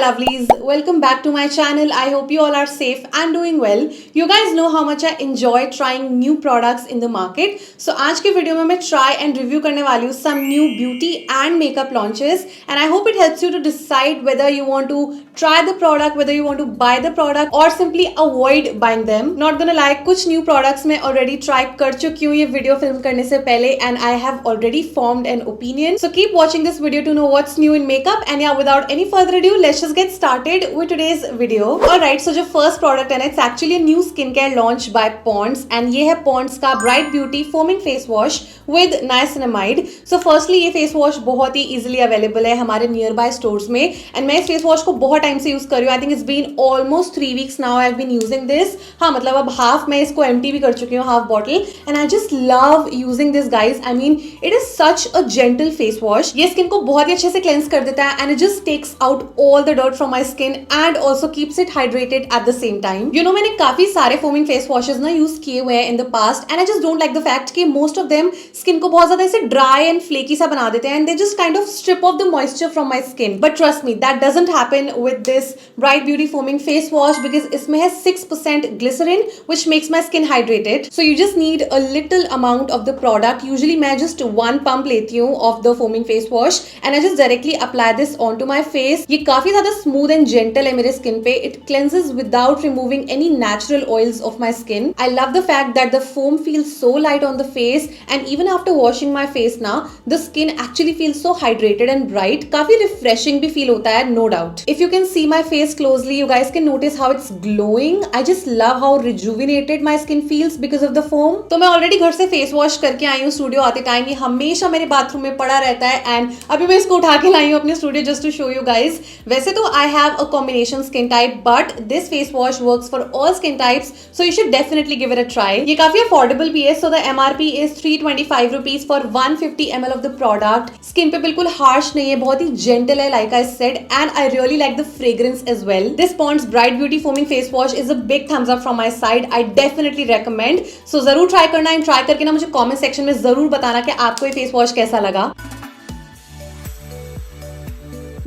lovelies, welcome back to my channel. I hope you all are safe and doing well. You guys know how much I enjoy trying new products in the market. So आज के video में मैं try and review करने वाली हूँ some new beauty and makeup launches, and I hope it helps you to decide whether you want to try the product, whether you want to buy the product or simply avoid buying them. Not gonna lie, कुछ new products मैं already try कर चुकी हूँ ये video film करने से पहले, and I have already formed an opinion. So keep watching this video to know what's new in makeup. And yeah, without any further ado, let's just get started with today's video. Alright, so जो first product है ना, it's actually a new skincare launch by Pond's, and ये है Pond's का Bright Beauty Foaming Face Wash with Niacinamide. So firstly, ये face wash बहुत ही easily available है हमारे nearby stores में, and मैं इस face wash को बहुत टाइम से यूज कर रही हूँ. I think it's been almost 3 weeks now I've been using this. हाँ, मतलब अब half मैं इसको empty भी कर चुकी हूँ, half bottle, and I just love using this, guys. I mean, it is such a gentle face wash. ये skin को बहुत ही अच्छे से cleanse कर देता है, and it just takes out all the dirt from my skin and also keeps it hydrated at the same time. You know, मैंने काफी सारे foaming face washes ना यूज किए हुए हैं in the past, and I just don't like the fact कि most of them skin को बहुत ज्यादा ऐसे dry and flaky सा बना देते हैं, and they just kind of strip off the moisture from my skin. But trust me, that doesn't happen with this Bright Beauty Foaming Face Wash because इसमें है 6% glycerin, which makes my skin hydrated. So you just need a little amount of the product. Usually मैं just 1 pump लेती हूँ of the foaming face wash, and I just directly apply this onto my face. ये काफी ज्यादा smooth and gentle है मेरे skin पे. It cleanses without removing any natural oils of my skin. I love the fact that the foam feels so light on the face, and even after washing my face now, the skin actually feels so hydrated and bright. काफी refreshing भी feel होता है, no doubt. If you can see my face closely, you guys can notice how it's glowing. I just love how rejuvenated my skin feels because of the foam. तो मैं already घर से face wash करके आई हूँ studio आते time. ये हमेशा मेरे बाथरूम में पड़ा रहता है, एंड अभी मैं इसको उठा के लाई हूँ अपने studio just to show you guys. वैसे तो I have a combination skin type, but this face wash works for all skin types, so you should definitely give it a try. ये काफी अफोर्डेबल भी है. So the MRP is 325 rupees for 150 ml of the product. Skin पे बिल्कुल harsh नहीं है, बहुत ही जेंटल है like I said, and I really like the fragrance as well. This Pond's bright beauty foaming face wash is a big thumbs up from my side. I definitely recommend. So जरूर try करना, and try करके ना मुझे comment section में जरूर बताना कि आपको ये फेस वॉश कैसा लगा.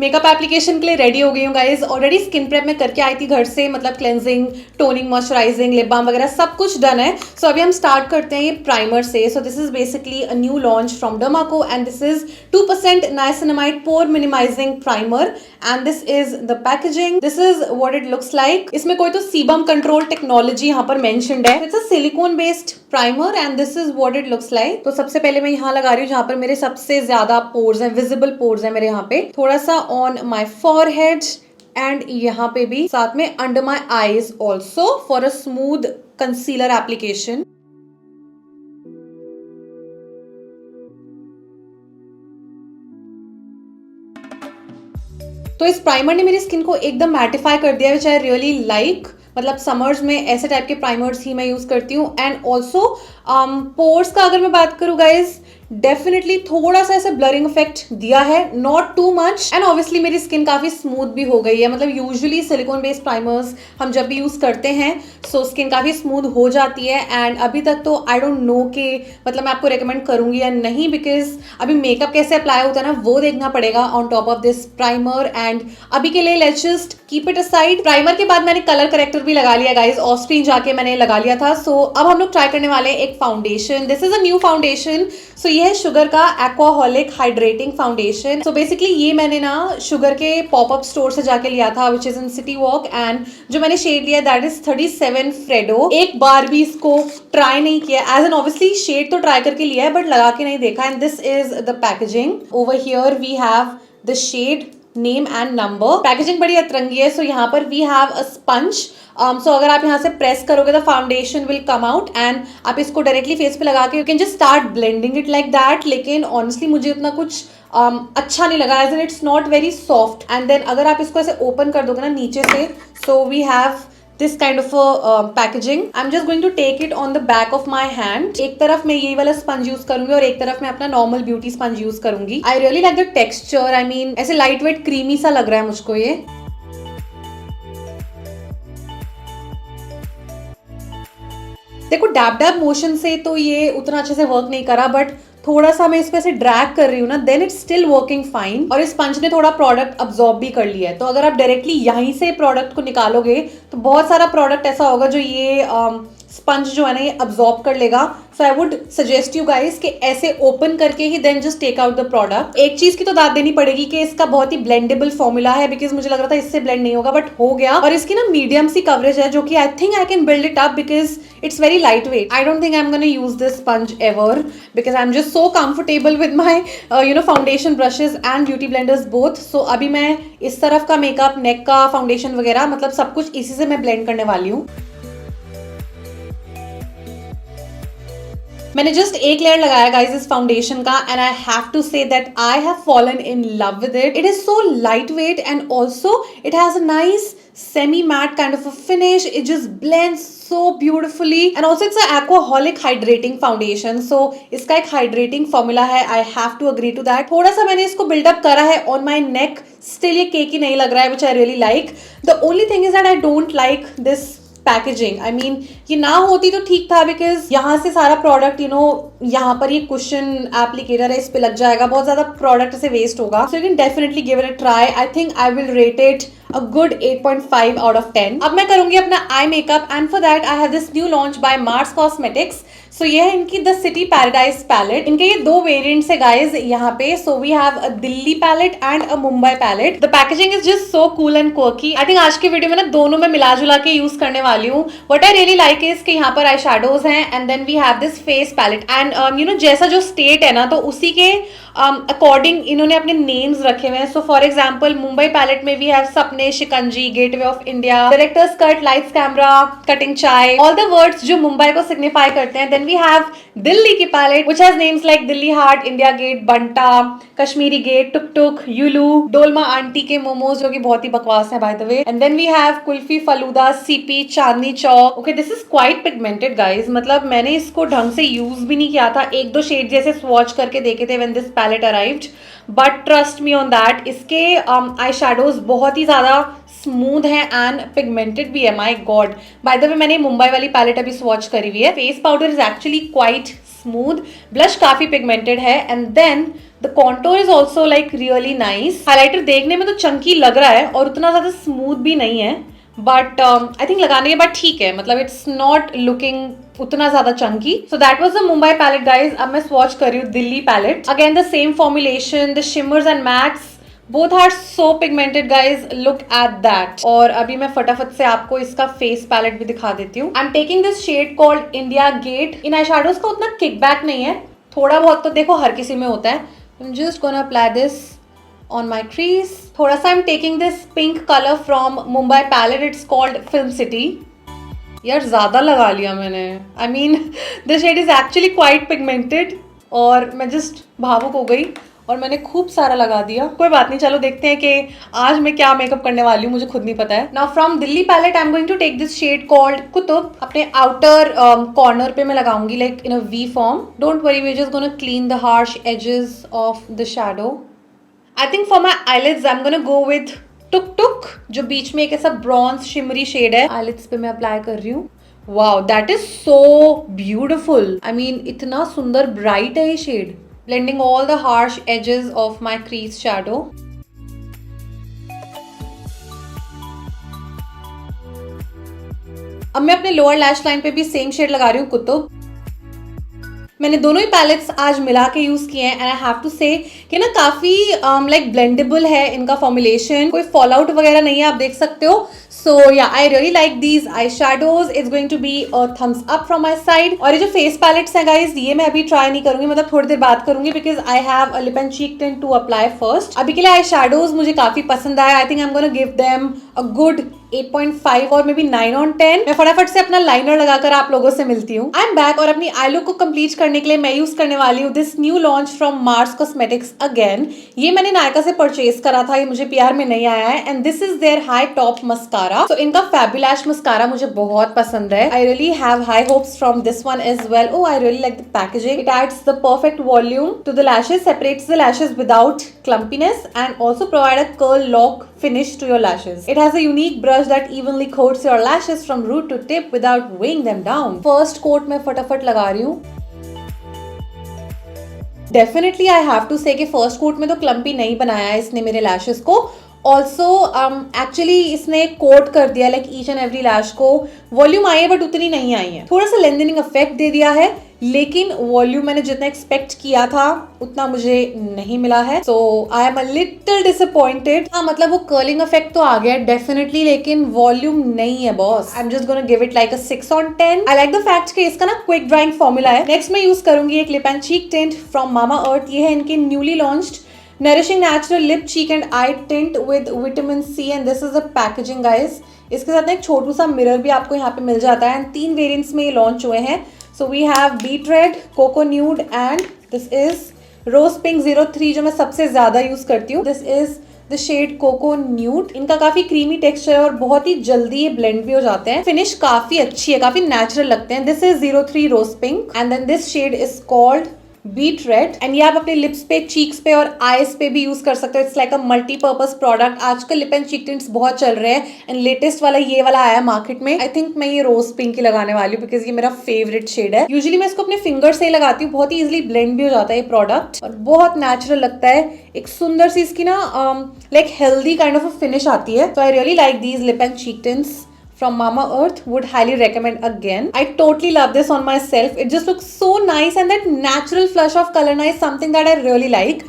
मेकअप एप्लीकेशन के लिए रेडी हो गई हूँ गाइज. ऑलरेडी स्किन प्रेप में करके आई थी घर से, मतलब cleansing, toning, moisturising, lip balm वगैरह सब कुछ डन है. सो अभी हम स्टार्ट करते हैं ये प्राइमर से. So this is basically a new launch from Dermaco, and this is 2% niacinamide pore minimising primer, and this is the packaging. This is what it looks like. इसमें कोई तो सीबम कंट्रोल टेक्नोलॉजी यहाँ पर mentioned है. It's a silicon based primer, and this is what it looks like. तो सबसे पहले मैं यहाँ लगा रही हूँ जहाँ पर मेरे सबसे ज्यादा पोर्स हैं, विजिबल पोर्स हैं मेरे यहाँ पे. थोड़ा सा ऑन माई फॉरहेड, एंड यहाँ पे भी, साथ में under my eyes also for a smooth concealer application. तो इस प्राइमर ने मेरी स्किन को एकदम मैटिफाई कर दिया, विच आई रियली लाइक. मतलब समर्स में ऐसे टाइप के प्राइमर्स ही मैं यूज करती हूँ. एंड ऑल्सो पोर्स का अगर मैं बात करूँ गाइज, डेफिनेटली थोड़ा सा ऐसे ब्लरिंग इफेक्ट दिया है, not too much. And obviously मेरी स्किन काफी स्मूथ भी हो गई है. मतलब यूजुअली सिलिकॉन बेस्ड प्राइमर्स हम जब भी यूज करते हैं सो स्किन काफी स्मूथ हो जाती है. एंड अभी तक तो आई डोंट नो कि मतलब मैं आपको रेकमेंड करूंगी या नहीं, बिकॉज अभी मेकअप कैसे अप्लाई होता है ना वो देखना पड़ेगा on top of this primer. And अभी के लिए let's just keep it aside. Primer के बाद मैंने कलर करेक्टर भी लगा लिया गाइज, ऑफ स्क्रीन जाके मैंने लगा लिया था. सो अब हम लोग ट्राई करने वाले हैं एक foundation. This is a new foundation. So ये है शुगर का Aquaholic hydrating foundation. So basically ये मैंने ना शुगर के पॉपअप स्टोर से जाके लिया था, which is in city walk, and जो मैंने शेड लिया दैट इज 37 फ्रेडो. एक बार भी इसको ट्राई नहीं किया, एज एन ऑब्वियसली शेड तो ट्राई करके लिया है बट लगा के नहीं देखा. And this is the packaging. Over here we have the shade, name and number. Packaging बड़ी अतरंगी है. सो यहाँ पर we have a sponge. So अगर आप यहाँ से प्रेस करोगे the foundation will come out, and आप इसको डायरेक्टली फेस पे लगा के you can just start blending it like that. लेकिन ऑनेस्टली मुझे उतना कुछ अच्छा नहीं लगा, as in it's not very soft. And then अगर आप इसको ऐसे ओपन कर दोगे ना नीचे से, so we have this kind of a packaging. I'm just going to take it on the back of my hand. एक तरफ मैं ये वाला स्पंज यूज करूंगी और एक तरफ मैं अपना नॉर्मल ब्यूटी स्पंज यूज करूंगी. I really like the texture. I mean ऐसे लाइट वेट क्रीमी सा लग रहा है मुझको ये. देखो डैब डैब मोशन से तो ये उतना अच्छे से वर्क नहीं करा, बट थोड़ा सा मैं इस पे से ड्रैग कर रही हूँ ना, then it's still working fine, और इस स्पंज ने थोड़ा प्रोडक्ट अब्सॉर्ब भी कर लिया है। तो अगर आप डायरेक्टली यहीं से प्रोडक्ट को निकालोगे तो बहुत सारा प्रोडक्ट ऐसा होगा जो ये स्पंज जो है ना ये अब्सॉर्ब कर लेगा। So I would suggest you guys कि ऐसे ओपन करके ही then just take out the product. एक चीज की तो दाद देनी पड़ेगी कि इसका बहुत ही ब्लेंडेबल फॉर्मूला है, बिकॉज मुझे लग रहा था इससे ब्लेंड नहीं होगा, बट हो गया। और इसकी ना मीडियम सी कवरेज है, जो कि I think I can build it up because it's very light weight. I don't think I am gonna use this sponge ever because I am just so comfortable with my foundation brushes and beauty blenders both. So अभी मैं इस तरफ का makeup, नेक का foundation वगैरह, मतलब सब कुछ इसी से मैं ब्लेंड करने वाली हूँ। मैंने जस्ट एक लेयर लगाया गाइस इस फाउंडेशन का, and I have to say that I have fallen in love with it. It is so light wait and also it has a nice semi matte kind of a finish. It just blends so beautifully, and also it's an alcoholic hydrating foundation, so इसका एक hydrating formula है. I have to agree to that. थोड़ा सा मैंने इसको build up करा है on my neck, still ये केकी नहीं लग रहा है, which I really like. The only thing is that I don't like this packaging. I mean ये ना होती तो ठीक था, बिकॉज यहाँ से सारा प्रोडक्ट यहाँ पर ये कुशन एप्लीकेटर है, इस पे लग जाएगा, बहुत ज्यादा प्रोडक्ट से वेस्ट होगा। So you can definitely give it a try. I think I will rate it a good 8.5 out of 10। अब मैं करूंगी अपना eye makeup, and for that I have this new launch by Mars cosmetics. So ये है इनकी the city paradise palette. इनके ये दो वेरिएंट्स है गाइज यहाँ पे। So we have a Delhi palette and a Mumbai palette. The packaging is just so cool and quirky. I think आज के वीडियो में ना दोनों में मिला जुला के यूज करने वाली हूँ। What I really like is कि यहाँ पर आई शैडोज हैं, and then we have this face palette, and जैसा जो स्टेट है ना, तो उसी के अकॉर्डिंग इन्होंने अपने नेम्स रखे हुए हैं। So for example Mumbai palette में we have Sapne, Shikanji, gateway of India, director's cut, lights camera, cutting chai, all the words जो मुंबई को सिग्निफाई करते हैं। देन वी हैव दिल्ली की palette which has names like Delhi heart, India gate, banta, Kashmiri gate, tuk tuk, Yulu, Dolma aunty के momos जो कि बहुत ही बकवास है by the way, and then we have kulfi, falooda, CP, Chandni Chowk. Okay, this is quite pigmented guys, मतलब मैंने इसको ढंग से यूज भी नहीं किया था, एक दो शेड जैसे स्वॉच करके देखे थे when this palette arrived, but trust me on that इसके आई शैडोज बहुत ही ज्यादा स्मूथ है एंड पिगमेंटेड भी है। My god, by the way मैंने मुंबई वाली पैलेट अभी स्वॉच करी हुई है। Face powder is actually quite smooth, blush काफी पिगमेंटेड है, and then the contour is also like really nice. Highlighter देखने में तो चंकी लग रहा है और उतना ज्यादा स्मूथ भी नहीं है, बट आई थिंक लगाने के बाद ठीक है, मतलब इट्स नॉट लुकिंग उतना ज्यादा chunky. So that was the Mumbai palette guys. अब मैं स्वॉच कर रही हूँ Delhi palette. Again the same formulation, the shimmers and mattes, both are so pigmented guys, look at that। और अभी मैं फटाफट से आपको इसका फेस पैलेट भी दिखा देती हूँ। I am taking this shade called India Gate. इन आई शैडोज का उतना किकबैक नहीं है, थोड़ा बहुत तो देखो हर किसी में होता है। I am just gonna apply this on my crease. थोड़ा सा I'm taking this pink color from Mumbai palette. It's called Film City. यार ज्यादा लगा लिया मैंने। I mean the shade is actually quite pigmented और मैं just भावुक हो गई और मैंने खूब सारा लगा दिया। कोई बात नहीं, चलो देखते हैं कि आज मैं क्या मेकअप करने वाली हूँ, मुझे खुद नहीं पता है। Now from Delhi palette I am going to take this shade called Qutub. अपने आउटर कॉर्नर पे मैं लगाऊंगी like in a V form. Don't worry, we just gonna clean the harsh edges of the shadow. I think for my eyelids I'm gonna go with tuk tuk, जो बीच में एक ऐसा bronze shimmery shade है। eyelids पे मैं apply कर रही हूँ। Wow, that is so beautiful. I mean इतना सुंदर ब्राइट है ये shade, blending all the harsh edges of my crease shadow. अब मैं अपने लोअर लैश लाइन पे भी सेम शेड लगा रही हूँ कुतुब। मैंने दोनों ही पैलेट्स आज मिला के यूज किए हैं, एंड आई हैव टू से कि ना काफी लाइक ब्लेंडेबल है इनका फॉर्मुलेशन, कोई फॉल आउट वगैरह नहीं है, आप देख सकते हो। So yeah I really like these eye shadows. It's going to be a thumbs up from my side. और ये जो फेस पैलेट्स हैं गाइज, ये मैं अभी ट्राई नहीं करूंगी, मतलब थोड़ी देर बाद करूंगी, because I have a lip and cheek tint to apply first. अभी के लिए आई शैडोज मुझे काफी पसंद आया। I think I am gonna give them a good 8.5 और मे बी 9 on 10। मैं फटाफट से अपना लाइनर लगाकर आप लोगों से मिलती हूँ। आई एम बैक और अपनी आई लुक को कंप्लीट करने के लिए मैं यूज करने वाली हूँ this new launch from Mars cosmetics again. ये मैंने नायका से परचेज करा था, ये मुझे पीआर में नहीं आया है, and this is their high top mascara. तो इनका फैबुलैश मस्कारा मुझे बहुत पसंद है। I really have high hopes from this one as well. Oh, I really like the packaging. It adds the perfect volume to the lashes, separates the lashes without clumpiness, and also provide a curl lock finish to your lashes. It has a unique brush that evenly coats your lashes from root to tip without weighing them down. First coat मैं फटाफट लगा रही हूँ। Definitely I have to से कि first coat में तो clumpy नहीं बनाया है इसने मेरे लैशेस को। ऑल्सो एक्चुअली इसने कोट कर दिया लाइक ईच एंड एवरी लैश को। वॉल्यूम आई है बट उतनी नहीं आई है, थोड़ा सा लेंथनिंग इफेक्ट दे दिया है, लेकिन वॉल्यूम मैंने जितना एक्सपेक्ट किया था उतना मुझे नहीं मिला है। So I am a little disappointed. हाँ मतलब वो कर्लिंग इफेक्ट तो आ गया डेफिनेटली, लेकिन वॉल्यूम नहीं है boss. I am just gonna give it like a 6 on 10। I like the fact कि इसका ना क्विक ड्राइंग फॉर्मूला है। नेक्स्ट मैं यूज करूंगी एक lip and cheek tint from Mama Earth. ये है इनके newly launched nourishing natural lip cheek and eye tint with vitamin C and this is the packaging guys. इसके साथ ना एक छोटू सा मिरर भी आपको यहाँ पे मिल जाता है एंड 3 वेरिएंट्स में ये लॉन्च हुए हैं। So we have beat red, coco nude and this is rose pink 03 जो मैं सबसे ज्यादा यूज करती हूँ। This is the shade coco nude. इनका काफी क्रीमी टेक्सचर है और बहुत ही जल्दी ये ब्लेंड भी हो जाते हैं। फिनिश काफी अच्छी है, काफी नेचुरल लगते हैं। This is 03 rose pink and then this shade is called beat red and ये आप अपने लिप्स पे, चीक्स पे और आईज पे भी यूज कर सकते हो। It's like a multipurpose product. आजकल लिप एंड चीक टिंट्स बहुत चल रहे हैं एंड लेटेस्ट वाला ये वाला आया मार्केट में। आई थिंक मैं ये रोज पिंक ही लगाने वाली हूँ बिकॉज ये मेरा फेवरेट शेड है। यूजुअली मैं इसको अपने फिंगर से ही लगाती हूँ, बहुत ही इजिली ब्लेंड भी हो जाता है ये प्रोडक्ट और बहुत नेचुरल लगता है। एक सुंदर सी इसकी ना like healthy kind of finish आती है। So I really like these lip and cheek tints from Mama Earth, would highly recommend again. I totally love this on myself. It just looks so nice and that natural flush of color na is something that I really like.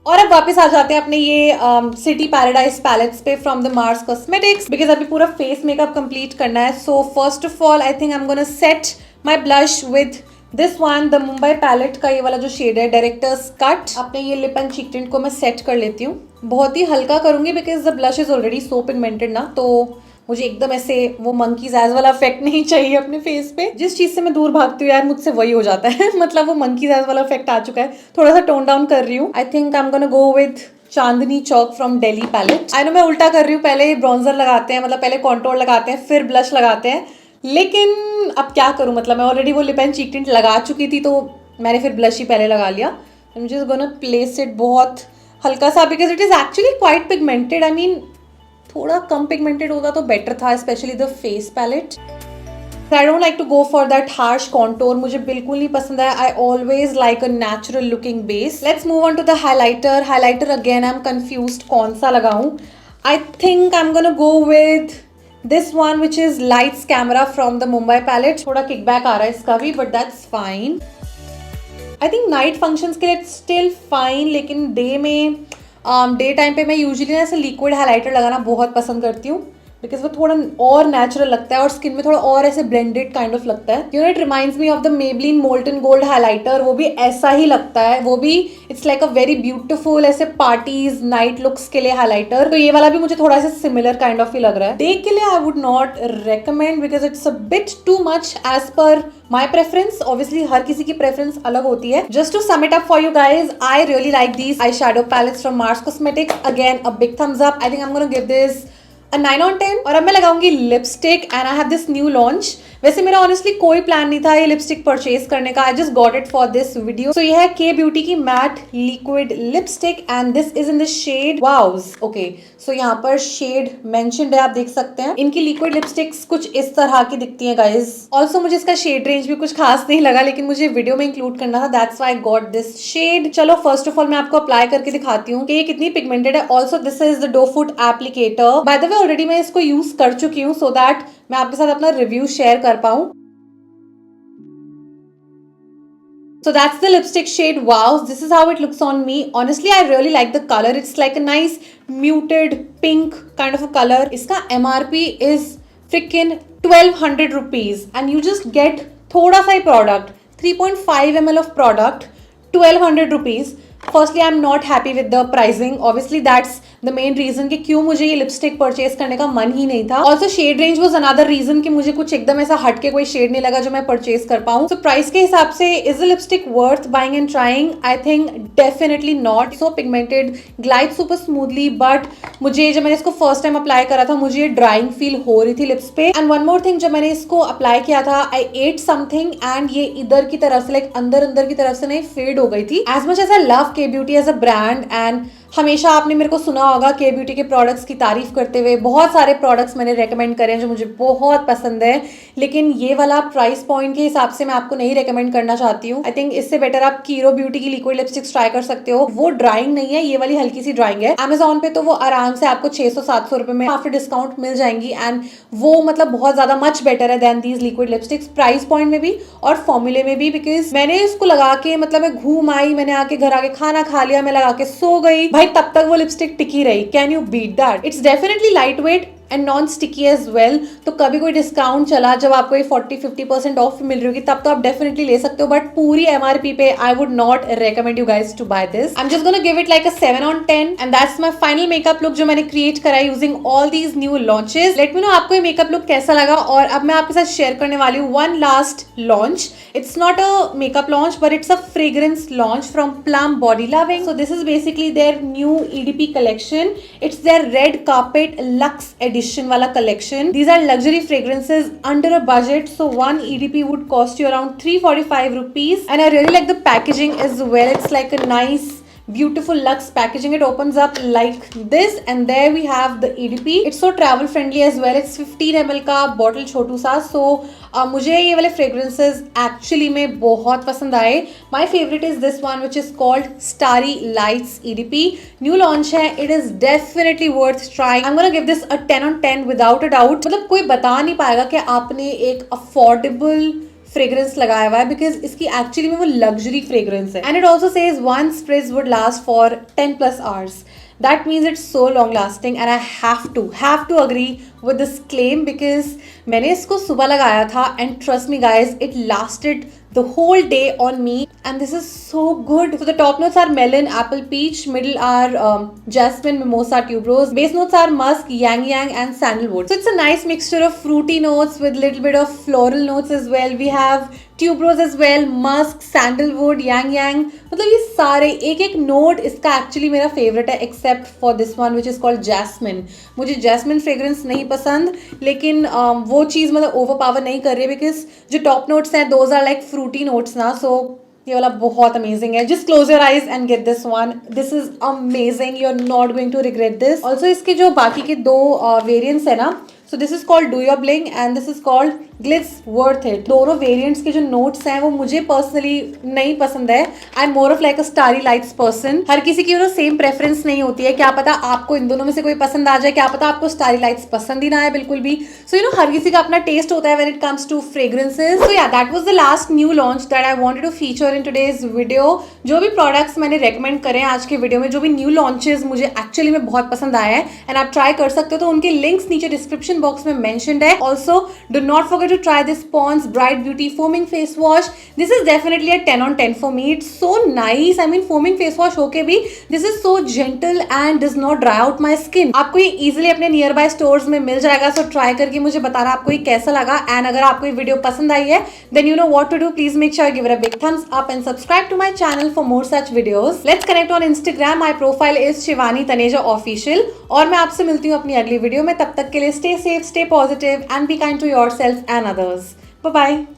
और अब वापस आ जाते हैं अपने ये city paradise palettes पे from the Mars cosmetics because अभी पूरा फेस मेकअप कंप्लीट करना है। So first of all I think I am gonna set my blush with this one, the Mumbai palette का ये वाला जो शेड है डायरेक्टर्स कट। अपने ये लिप एंड चीक टिंट को मैं सेट कर लेती हूँ, बहुत ही हल्का करूंगी because the blush is already so pigmented ना, तो मुझे एकदम ऐसे वो मंकीज एज वाला इफेक्ट नहीं चाहिए अपने फेस पे। जिस चीज से मैं दूर भागती हूँ यार मुझसे वही हो जाता है मतलब वो मंकीज एज वाला इफेक्ट आ चुका है। थोड़ा सा टोन डाउन कर रही हूँ। I think I am gonna go with Chandni Chowk from Delhi palette. I know मैं उल्टा कर रही हूँ, पहले ब्रॉन्जर लगाते हैं, मतलब पहले कॉन्टोर लगाते हैं फिर ब्लश लगाते हैं, लेकिन अब क्या करूँ, मतलब मैं ऑलरेडी वो लिप एंड चीक टिंट लगा चुकी थी तो मैंने फिर ब्लश ही पहले लगा लिया। I am just gonna place it बहुत हल्का सा because it is actually quite pigmented. I mean थोड़ा कम पिगमेंटेड होता तो बेटर था, specially the face palette. I don't like to go for that harsh contour, मुझे बिल्कुल नहीं पसंद है। I always like a natural looking base. Let's move on to the highlighter. Highlighter again I am confused कौन सा लगाऊं। I think I am gonna go with this one which is lights camera from the Mumbai palette. थोड़ा kickback आ रहा है इसका भी but that's fine. I think night functions के लिए स्टिल फाइन, लेकिन डे में डे टाइम पे मैं यूजुअली ना ऐसे लिक्विड हाइलाइटर लगाना बहुत पसंद करती हूँ बिकॉज वो थोड़ा और नेचुरल लगता है और स्किन में थोड़ा और ऐसे ब्लेंडेड काइंड ऑफ लगता है। You know it reminds me of the Maybelline molten gold highlighter, वो भी ऐसा ही लगता है। वो भी it's like a very beautiful ऐसे पार्टीज नाइट लुक्स के लिए हाइलाइटर। तो ये वाला भी मुझे थोड़ा सा सिमिलर काइंड ऑफ ही लग रहा है। डे के लिए I would not recommend because it's a bit too much as per my preference. Obviously हर किसी की प्रेफरेंस अलग होती है। Just to sum it up for you guys, I really like these eye shadow palettes from Mars cosmetics. Again a big thumbs up. I think I am gonna give this a 9 on 10। और अब मैं लगाऊंगी lipstick and I have this new launch. वैसे मेरा honestly कोई plan नहीं था ये लिपस्टिक परचेज करने का, I just got it for this video. So ये है के ब्यूटी की matte liquid lipstick and this is in the shade vows. Okay so यहाँ पर शेड मेंशन्ड है, आप देख सकते हैं। इनकी लिक्विड लिपस्टिक्स कुछ इस तरह की दिखती हैं गाइज। ऑल्सो मुझे इसका शेड रेंज भी कुछ खास नहीं लगा, लेकिन मुझे वीडियो में इंक्लूड करना था, that's why I got this shade. चलो फर्स्ट ऑफ ऑल मैं आपको अप्लाई करके दिखाती हूँ कि ये कितनी पिगमेंटेड है। Also this is the doefoot applicator. By the way already मैं इसको यूज कर चुकी हूँ सो दैट मैं आपके साथ अपना रिव्यू शेयर कर पाऊँ। So that's the lipstick shade. Wow, this is how it looks on me. Honestly, I really like the color. It's like a nice muted pink kind of a color. इसका MRP is freaking 1200 rupees and you just get थोड़ा सा ही product, 3.5 ml of product, 1200 rupees. Firstly, I'm not happy with the pricing. Obviously, that's the main reason कि क्यों मुझे ये lipstick purchase करने का मन ही नहीं था। Also shade range was another reason कि मुझे कुछ एकदम ऐसा हटके कोई शेड नहीं लगा जो मैं परचेज कर पाऊँ। सो प्राइस के हिसाब से is the lipstick worth buying and trying? I think definitely not. So pigmented, glide super smoothly, but मुझे जब मैंने इसको फर्स्ट टाइम अप्लाई करा था मुझे ये ड्राइंग फील हो रही थी लिप्स पे। एंड वन मोर थिंग, जब मैंने इसको अप्लाई किया था आई एट समथिंग एंड ये इधर की तरफ से लाइक अंदर की तरफ से नहीं फेड हो गई थी। As much as I love Kay beauty as a brand and हमेशा आपने मेरे को सुना होगा के ब्यूटी के प्रोडक्ट्स की तारीफ करते हुए। बहुत सारे प्रोडक्ट्स मैंने रेकमेंड करे हैं जो मुझे बहुत पसंद है, लेकिन ये वाला प्राइस पॉइंट के हिसाब से मैं आपको नहीं रेकमेंड करना चाहती हूँ। आई थिंक इससे बेटर आप कीरो ब्यूटी की लिक्विड लिपस्टिक्स ट्राई कर सकते हो। वो ड्राइंग नहीं है, ये वाली हल्की सी ड्राइंग है। Amazon पे तो वो आराम से आपको 600-700 रुपए में आफ्टर डिस्काउंट मिल जाएंगी, एंड वो मतलब बहुत ज्यादा मच बेटर है than these liquid lipsticks, price point में भी और फॉर्मूले में भी। बिकॉज मैंने इसको लगा के मतलब मैं घूम आई, मैंने आके घर आके खाना खा लिया, मैं लगा के सो गई भाई, तब तक वो लिपस्टिक टिकी रही। Can you beat that? It's definitely light weight and non sticky as well. तो कभी कोई डिस्काउंट चला जब आपको ये 40-50% ऑफ मिल रही होगी तब तो आप डेफिनेटली ले सकते हो, बट पूरी MRP पे I would not recommend you guys to buy this. I am just gonna give it like a 7 on 10 and that's my final makeup look जो मैंने क्रिएट करा है using all these new launches. Let me know आपको ये makeup look कैसा लगा। और अब मैं आपके साथ शेयर करने वाली हूँ one last launch. It's not a makeup launch but it's a fragrance launch from Plum body loving. So this is basically their new EDP collection. It's their red carpet luxe edition वाला collection. These are luxury fragrances under a budget, so one EDP would cost you around 345 rupees, and I really like the packaging as well. It's like a nice beautiful luxe packaging. It opens up like this and there we have the EDP. It's so travel friendly as well. It's 15 ml का bottle छोटू सा। सो मुझे ये वाले fragrances actually में बहुत पसंद आए। My favourite is this one which is called starry lights EDP। New launch है, it is definitely worth trying. I am gonna give this a 10 on 10 without a doubt. मतलब कोई बता नहीं पाएगा कि आपने एक अफोर्डेबल फ्रेग्रेंस लगाया हुआ है, बिकॉज इसकी एक्चुअली में वो लग्जरी फ्रेग्रेंस है। And it also says one sprays would last for 10+ hours. That means it's so long lasting and I have to agree with this claim because मैंने इसको सुबह लगाया था and trust me guys, it lasted the whole day on me and this is so good. So the top notes are melon, apple, peach. Middle are jasmine, mimosa, tuberose. Base notes are musk, yang yang and sandalwood. So it's a nice mixture of fruity notes with little bit of floral notes as well. We have tuberose as well, musk, sandalwood, yang yang. मतलब ये सारे एक एक note इसका actually मेरा favourite है, except for this one which is called jasmine. मुझे jasmine fragrance नहीं पसंद, लेकिन वो चीज़ मतलब ओवरपावर नहीं कर रही है, बिकॉज जो टॉप नोट्स हैं those are like fruity notes ना। सो ये वाला बहुत अमेजिंग है। Just close your eyes and get this one, this is amazing, you are not going to regret this. Also इसके जो बाकी के दो वेरियंट्स है ना, so this is called do your bling and this is called glitz worth it. दोनों variants के जो नोट्स हैं वो मुझे पर्सनली नहीं पसंद है। I am more of like a starry lights person. हर किसी की सेम प्रेफरेंस नहीं होती है, क्या पता आपको इन दोनों में से कोई पसंद आ जाए, क्या पता आपको स्टारी लाइट्स पसंद ही ना आए बिल्कुल भी। सो हर किसी का अपना टेस्ट होता है when it comes to fragrances. So yeah that was the last new launch that I wanted to feature in today's video. जो भी प्रोडक्ट्स मैंने रेकमेंड करे आज के वीडियो में, जो भी न्यू लॉन्चेस मुझे एक्चुअली में बहुत पसंद आया है एंड आप ट्राई कर सकते हो, तो उनके लिंक्स नीचे डिस्क्रिप्शन बॉक्स में मेंशन्ड है। Also do not forget to try this Pond's Bright Beauty foaming face wash. This is definitely a 10 on 10 for me. It's so nice. I mean foaming face wash होके भी this is so gentle and does not dry out my skin. आपको ये easily अपने near by stores में मिल जाएगा। So try करके मुझे बताना आपको ये कैसा लगा। एंड अगर आपको ये वीडियो पसंद आई है then you know what to do. Please make sure you give it a big thumbs up and subscribe to my channel for more such videos. Let's connect on Instagram. My profile is Shivani Taneja Official. और मैं आपसे मिलती हूँ अपनी अगली video में। तब तक के लिए stay safe, stay positive and be kind to yourself and others. Bye-bye.